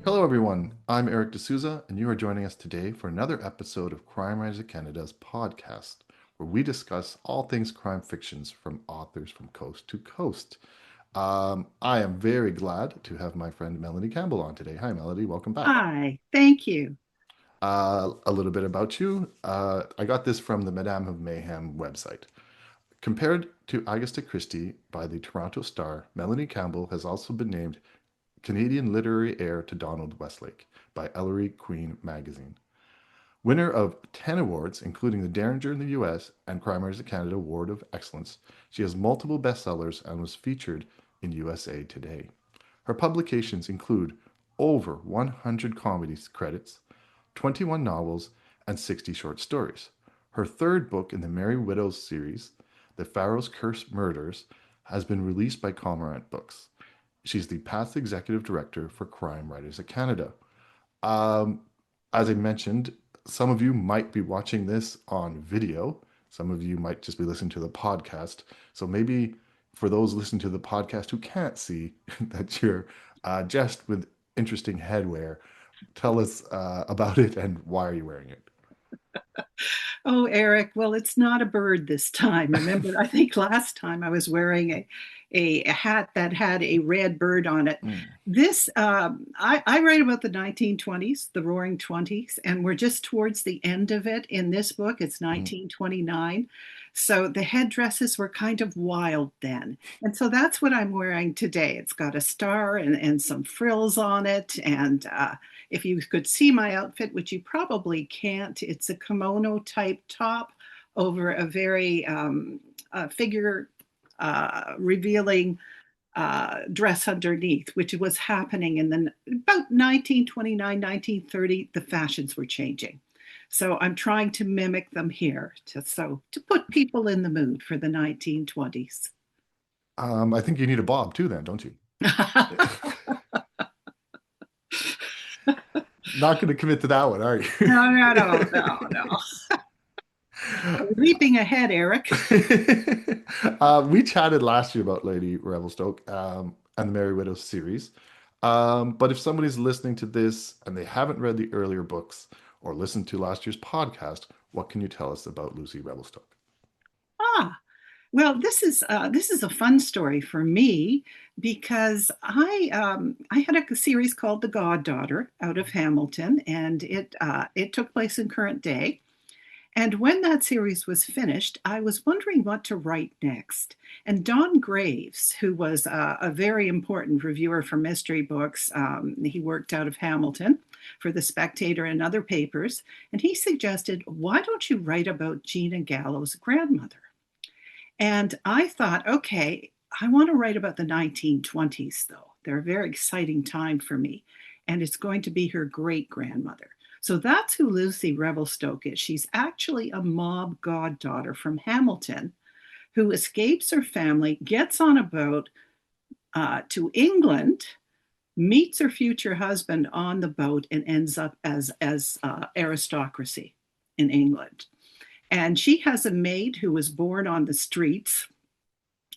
Hello, everyone. I'm Erik D'Souza, and you are joining us today for another episode of Crime Writers of Canada's podcast, where we discuss all things crime fictions from authors from coast to coast. I am very glad to have my friend Melodie Campbell on today. Hi, Melodie. Welcome back. Hi, thank you. A little bit about you. I got this from the Madame of Mayhem website. Compared to Agatha Christie by the Toronto Star, Melanie Campbell has also been named Canadian Literary Heir to Donald Westlake by Ellery Queen magazine. Winner of 10 awards, including the Derringer in the US and Crime Writers of Canada Award of Excellence, she has multiple bestsellers and was featured in USA Today. Her publications include over 100 comedy credits, 21 novels, and 60 short stories. Her third book in the Merry Widows series, The Pharaoh's Cursed Murders, has been released by Cormorant Books. She's the past executive director for Crime Writers of Canada. Um, as I mentioned, some of you might be watching this on video. Some of you might just be listening to the podcast. So maybe for those listening to the podcast who can't see that you're dressed with interesting headwear, tell us about it and why are you wearing it? Oh, Eric, well, it's not a bird this time. Remember, I think last time I was wearing a hat that had a red bird on it. Mm, I write about the 1920s, the Roaring Twenties, and we're just towards the end of it in this book. It's mm. 1929. So the headdresses were kind of wild then. And so that's what I'm wearing today. It's got a star and some frills on it. And if you could see my outfit, which you probably can't, it's a kimono type top over a very figure revealing dress underneath, which was happening in the about 1929, 1930. The fashions were changing. So I'm trying to mimic them here to put people in the mood for the 1920s. I think you need a bob too, then, don't you? Not going to commit to that one, are you? No, no, no, no, no. Leaping ahead, Eric. We chatted last year about Lady Revelstoke and the Merry Widows series. But if somebody's listening to this and they haven't read the earlier books or listened to last year's podcast, what can you tell us about Lucy Revelstoke? Ah, well, this is a fun story for me because I had a series called The Goddaughter out of Hamilton, and it took place in current day. And when that series was finished, I was wondering what to write next. And Don Graves, who was a very important reviewer for mystery books, he worked out of Hamilton for The Spectator and other papers, and he suggested, why don't you write about Gina Gallo's grandmother? And I thought, okay, I want to write about the 1920s, though. They're a very exciting time for me. And it's going to be her great grandmother. So that's who Lucy Revelstoke is. She's actually a mob goddaughter from Hamilton who escapes her family, gets on a boat to England, meets her future husband on the boat, and ends up as aristocracy in England. And she has a maid who was born on the streets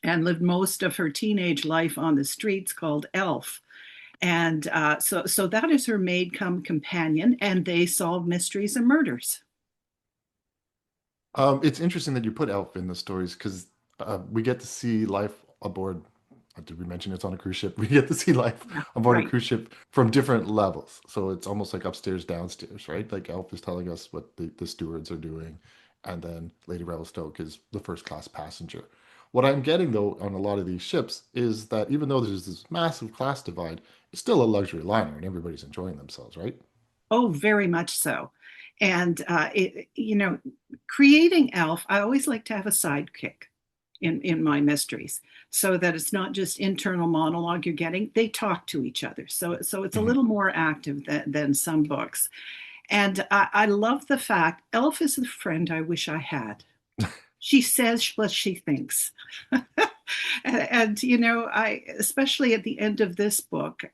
and lived most of her teenage life on the streets called Elf. And so that is her maid come companion, and they solve mysteries and murders. It's interesting that you put Elf in the stories because we get to see life aboard. Did we mention it's on a cruise ship? We get to see life Yeah, aboard a right. cruise ship from different levels. So it's almost like upstairs, downstairs, right? Like Elf is telling us what the stewards are doing, and then Lady Revelstoke is the first class passenger. What I'm getting though on a lot of these ships is that even though there's this massive class divide, it's still a luxury liner and everybody's enjoying themselves, right? Oh, very much so. And creating Elf, I always like to have a sidekick in my mysteries, so that it's not just internal monologue you're getting. They talk to each other, so it's a Mhm. little more active than some books. And I love the fact Elf is the friend I wish I had. She says what she thinks. And I especially at the end of this book,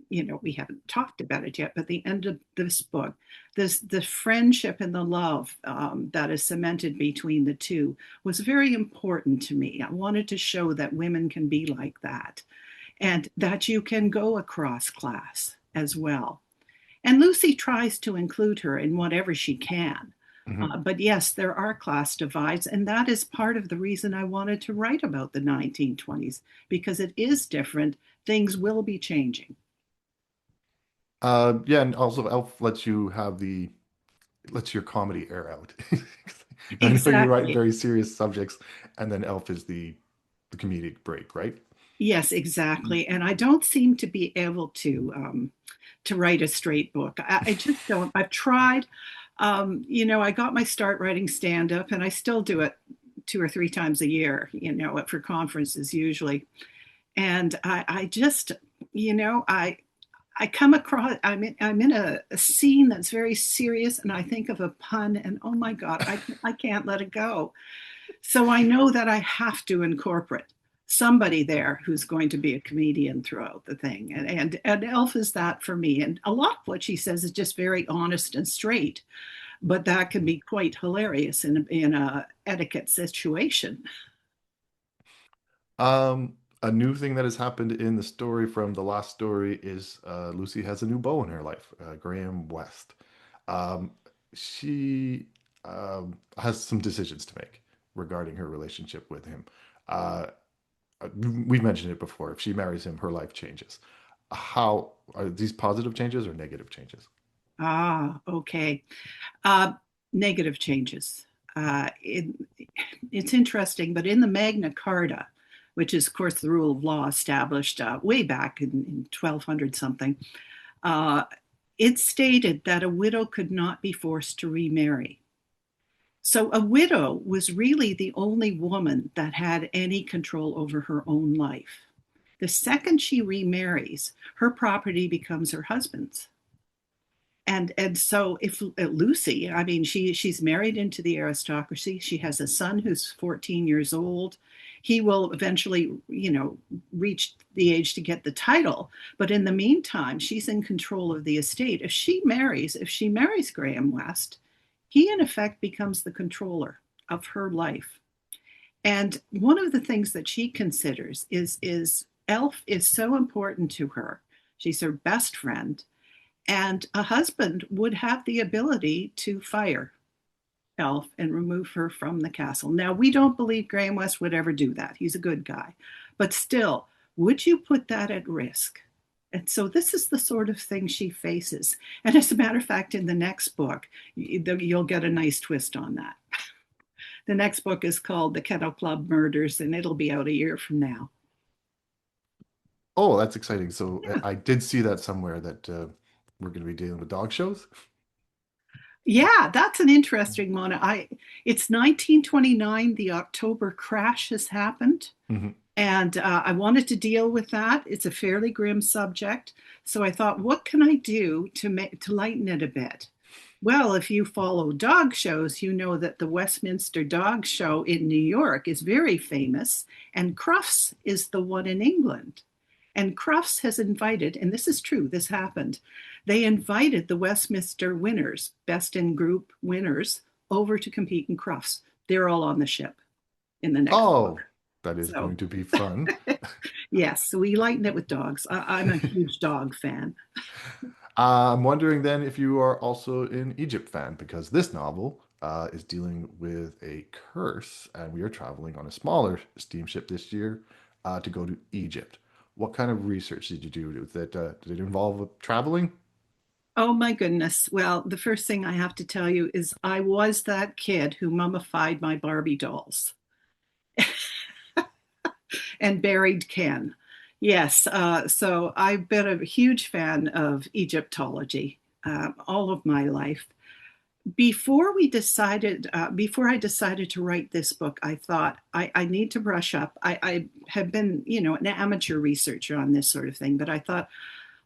we haven't talked about it yet, but the end of this book, this the friendship and the love that is cemented between the two was very important to me. I wanted to show that women can be like that and that you can go across class. as well. And Lucy tries to include her in whatever she can. Mhm. But yes, there are class divides, and that is part of the reason I wanted to write about the 1920s, because it is different. Things will be changing. Yeah, and also Elf lets you have the lets your comedy air out. I know you write Exactly. very serious subjects, and then Elf is the comedic break, right? Yes, exactly. And I don't seem to be able to write a straight book. I just don't. I've tried. I got my start writing stand up, and I still do it 2 or 3 times a year. For conferences usually. And I just, I come across. I'm in a scene that's very serious, and I think of a pun, and oh my God, I can't let it go. So I know that I have to incorporate somebody there who's going to be a comedian throughout the thing. And Elf is that for me. And a lot of what she says is just very honest and straight, but that can be quite hilarious in a etiquette situation. A new thing that has happened in the story from the last story is Lucy has a new beau in her life, Graham West. Um, she has some decisions to make regarding her relationship with him. Uh, we've mentioned it before. If she marries him, her life changes. How are these positive changes or negative changes? Ah, okay. Uh, Negative changes. It's interesting, but in the Magna Carta, which is, of course, the rule of law established way back in 1200 something, uh, it stated that a widow could not be forced to remarry. So a widow was really the only woman that had any control over her own life. The second she remarries, her property becomes her husband's. And so if Lucy, I mean, she's married into the aristocracy. She has a son who's 14 years old. He will eventually, reach the age to get the title. But in the meantime, she's in control of the estate. If she marries Graham West, he in effect becomes the controller of her life. And one of the things that she considers is Elf is so important to her. She's her best friend, and a husband would have the ability to fire Elf and remove her from the castle. Now, we don't believe Graham West would ever do that. He's a good guy. But still, would you put that at risk? And so this is the sort of thing she faces. And as a matter of fact, in the next book, you'll get a nice twist on that. The next book is called The Kennel Club Murders, and it'll be out a year from now. Oh, that's exciting. So Yeah. I did see that somewhere that we're going to be dealing with dog shows. Yeah, that's an interesting one. It's 1929. The October crash has happened, Mhm. and I wanted to deal with that. It's a fairly grim subject, so I thought, what can I do to lighten it a bit? Well, if you follow dog shows, you know that the Westminster Dog Show in New York is very famous, and Crufts is the one in England. And Crufts has invited, and this is true, this happened. They invited the Westminster winners, best in group winners, over to compete in Crufts. They're all on the ship in the next book. Oh, that is So, going to be fun. yes, so we lighten it with dogs. I'm a huge dog fan. I'm wondering then if you are also an Egypt fan, because this novel is dealing with a curse, and we are traveling on a smaller steamship this year to go to Egypt. What kind of research did you do? Did it involve traveling? Oh my goodness. Well, the first thing I have to tell you is I was that kid who mummified my Barbie dolls and buried Ken. Yes, so I've been a huge fan of Egyptology all of my life. Before I decided to write this book, I thought I need to brush up. I have been, an amateur researcher on this sort of thing, but I thought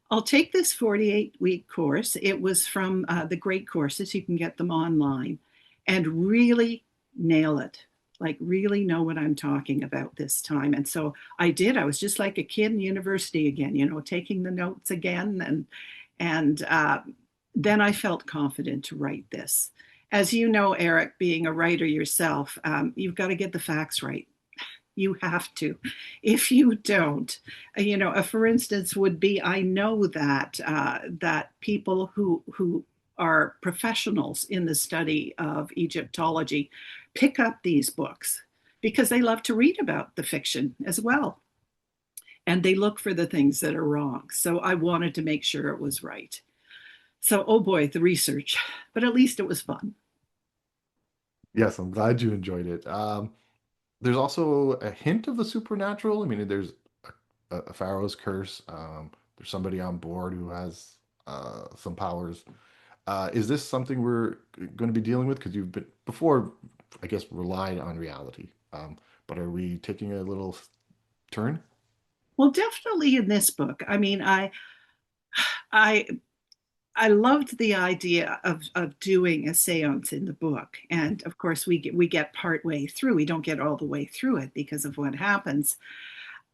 I'll take this 48-week course. It was from the great courses. You can get them online and really nail it. Like, really know what I'm talking about this time. And so I did. I was just like a kid in university again, taking the notes again. And then I felt confident to write this. As you know, Erik, being a writer yourself, you've got to get the facts right. You have to. If you don't, for instance, would be I know that that people who are professionals in the study of Egyptology pick up these books because they love to read about the fiction as well, and they look for the things that are wrong. So I wanted to make sure it was right. So, oh boy, the research, but at least it was fun. Yes, I'm glad you enjoyed it. There's also a hint of the supernatural. I mean, there's a Pharaoh's curse. There's somebody on board who has some powers. Is this something we're going to be dealing with? Because you've been before, I guess, relied on reality. But are we taking a little turn? Well, definitely in this book. I mean, I I loved the idea of doing a seance in the book. And of course, we get part way through. We don't get all the way through it because of what happens.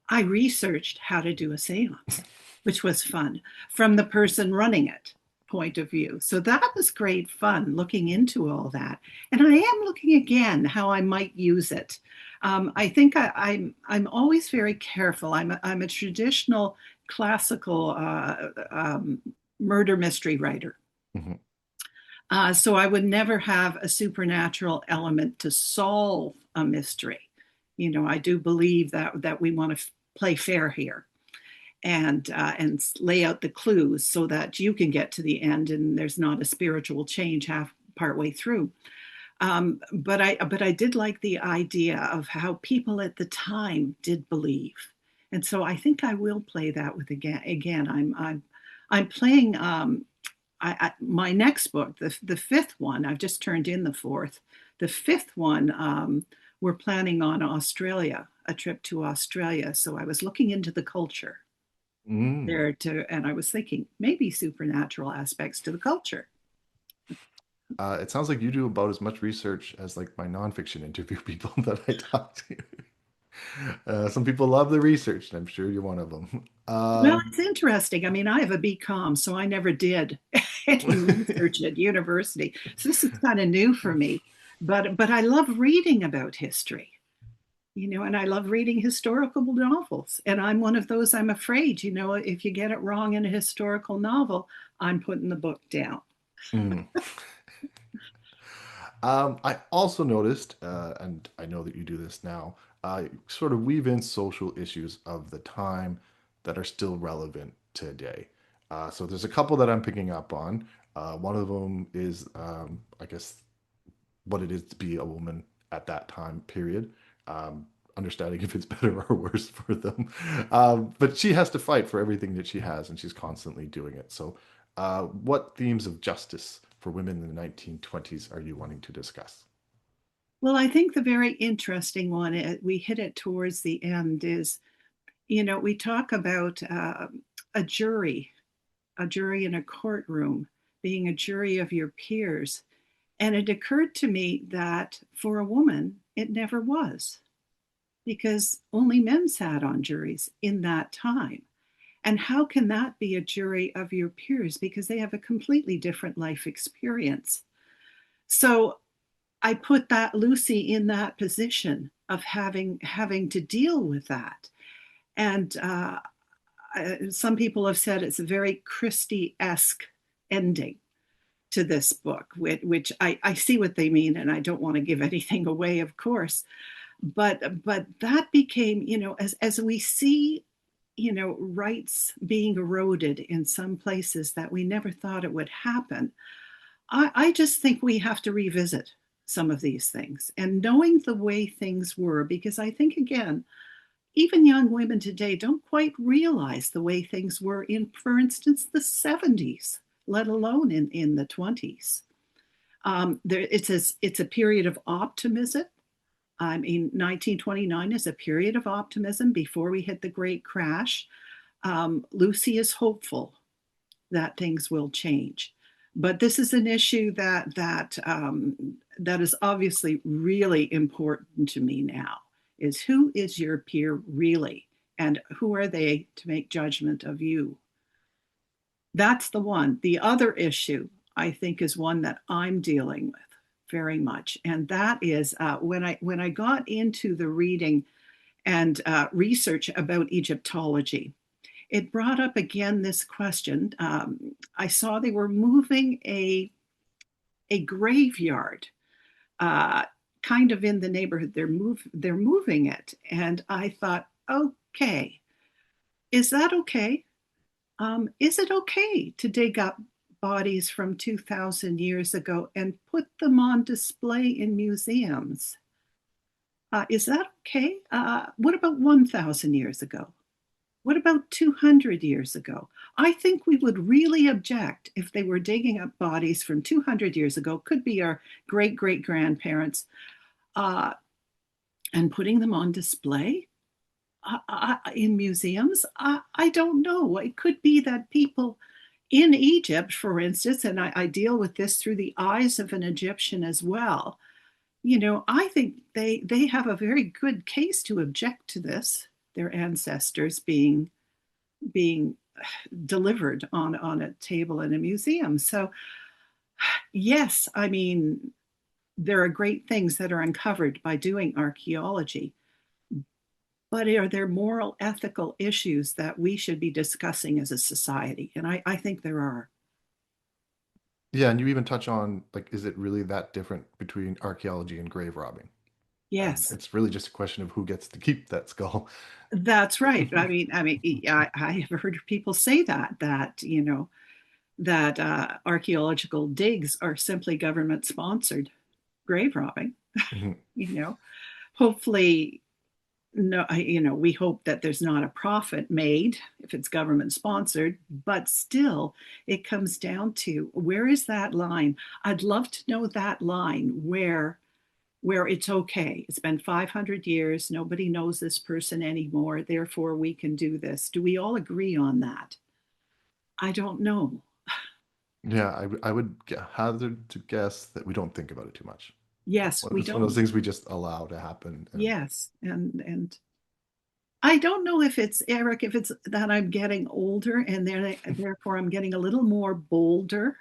I researched how to do a seance, which was fun from the person running it point of view. So that was great fun looking into all that. And I am looking again how I might use it. I think I'm always very careful. I'm a traditional classical murder mystery writer. Mhm. So I would never have a supernatural element to solve a mystery. I do believe that we want to play fair here and lay out the clues so that you can get to the end and there's not a spiritual change half partway through. But I did like the idea of how people at the time did believe, and so I think I will play that with again. I'm playing my next book, the fifth one. I've just turned in the fourth. The fifth one, we're planning on Australia, a trip to Australia. So I was looking into the culture Mm. there too, and I was thinking maybe supernatural aspects to the culture. It sounds like you do about as much research as like my nonfiction interview people that I talk to. Some people love the research, and I'm sure you're one of them. Well, it's interesting. I mean, I have a BCom, so I never did any research at university. So this is kind of new for me. But I love reading about history, and I love reading historical novels. And I'm one of those, I'm afraid, if you get it wrong in a historical novel, I'm putting the book down. Mm. I also noticed, and I know that you do this now, sort of weave in social issues of the time that are still relevant today. So there's a couple that I'm picking up on. One of them is, I guess, what it is to be a woman at that time period. Understanding if it's better or worse for them. But she has to fight for everything that she has, and she's constantly doing it. So, what themes of justice for women in the 1920s are you wanting to discuss? Well, I think the very interesting one, we hit it towards the end, is, we talk about a jury, a jury in a courtroom being a jury of your peers. And it occurred to me that for a woman, it never was because only men sat on juries in that time. And how can that be a jury of your peers? Because they have a completely different life experience. So I put that Lucy in that position of having to deal with that. And some people have said it's a very Christie-esque ending to this book, which I see what they mean, and I don't want to give anything away, of course. But that became, as we see, rights being eroded in some places that we never thought it would happen. I just think we have to revisit some of these things and knowing the way things were, because I think again, even young women today don't quite realize the way things were in, for instance, the 70s, let alone in the 20s. It's a period of optimism. I mean, 1929 is a period of optimism before we hit the great crash. Lucy is hopeful that things will change. But this is an issue that is obviously really important to me now, is who is your peer really? And who are they to make judgment of you? That's the one. The other issue, I think, is one that I'm dealing with very much. And that is when I got into the reading and research about Egyptology. It brought up again this question. I saw they were moving a graveyard, uh, kind of in the neighborhood. They're moving it, and I thought, okay, is that okay? Is it okay to dig up bodies from 2,000 years ago and put them on display in museums? Is that okay? What about 1,000 years ago? What about 200 years ago? I think we would really object if they were digging up bodies from 200 years ago, could be our great great grandparents, uh, and putting them on display in museums. I don't know. It could be that people in Egypt, for instance, and I deal with this through the eyes of an Egyptian as well. I think they have a very good case to object to this, their ancestors being delivered on a table in a museum. So yes, I mean, there are great things that are uncovered by doing archaeology, but are there moral, ethical issues that we should be discussing as a society? And I think there are. Yeah, and you even touch on like, is it really that different between archaeology and grave robbing? And Yes, it's really just a question of who gets to keep that skull. that's right. I mean, I have heard people say that that archaeological digs are simply government sponsored grave robbing. Mhm. You know, hopefully, no, we hope that there's not a profit made if it's government sponsored, but still, it comes down to where is that line? I'd love to know that line where it's okay. It's been 500 years. Nobody knows this person anymore. Therefore, we can do this. Do we all agree on that? I don't know. Yeah, I would hazard to guess that we don't think about it too much. Yes, we It's one of those don't. things we just allow to happen. And Yes, and I don't know if it's Eric, if it's that I'm getting older and then therefore I'm getting a little more bolder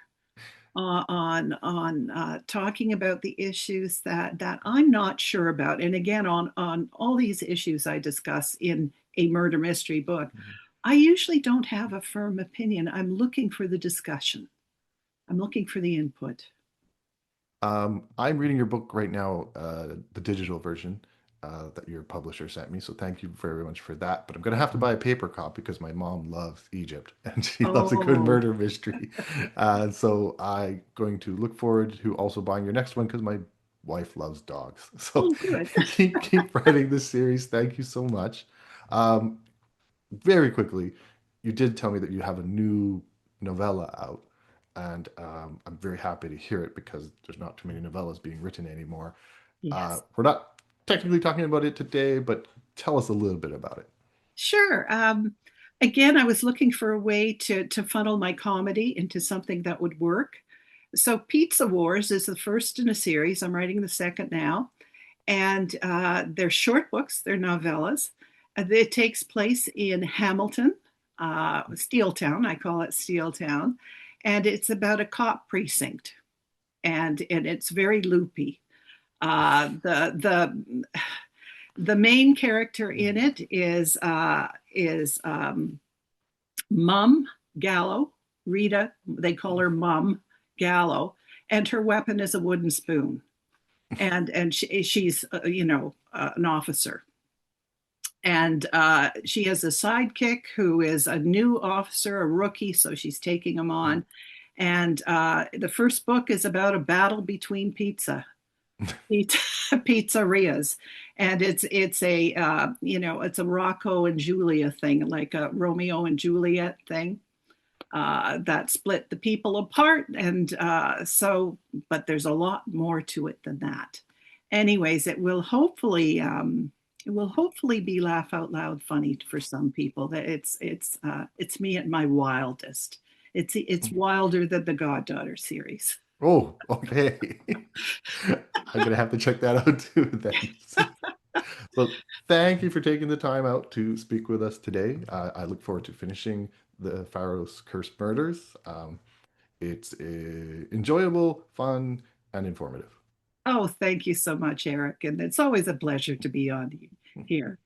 on talking about the issues that I'm not sure about. And again, on all these issues I discuss in a murder mystery book, I usually don't have a firm opinion. I'm looking for the discussion. I'm looking for the input. I'm reading your book right now, the digital version that your publisher sent me. So thank you very much for that. But I'm going to have to buy a paper copy because my mom loves Egypt and she loves a good Oh, murder mystery. So I'm going to look forward to also buying your next one because my wife loves dogs. So oh, good. keep writing this series. Thank you so much. Um, Very quickly, you did tell me that you have a new novella out, and I'm very happy to hear it because there's not too many novellas being written anymore. Yes. We're not technically talking about it today, but tell us a little bit about it. Sure. Again, I was looking for a way to funnel my comedy into something that would work. So, Pizza Wars is the first in a series. I'm writing the second now, and they're short books. They're novellas. It takes place in Hamilton, Steeltown. I call it Steeltown, and it's about a cop precinct, and it's very loopy. The main character in it is Mum Gallo, Rita. They call her Mum Gallo, and her weapon is a wooden spoon. And she's an officer, and she has a sidekick who is a new officer, a rookie, so she's taking him on. And the first book is about a battle between pizza pizzerias, and it's a Rocco and Julia thing, like a Romeo and Juliet thing, that split the people apart. And but there's a lot more to it than that. Anyways, it will hopefully be laugh out loud funny for some people. That it's me at my wildest. It's wilder than the Goddaughter series. Oh, okay. I'm gonna have to check that out too then. So thank you for taking the time out to speak with us today. I look forward to finishing the Pharaoh's Cursed Murders. It's enjoyable, fun, and informative. Oh, thank you so much, Eric. And it's always a pleasure to be on here.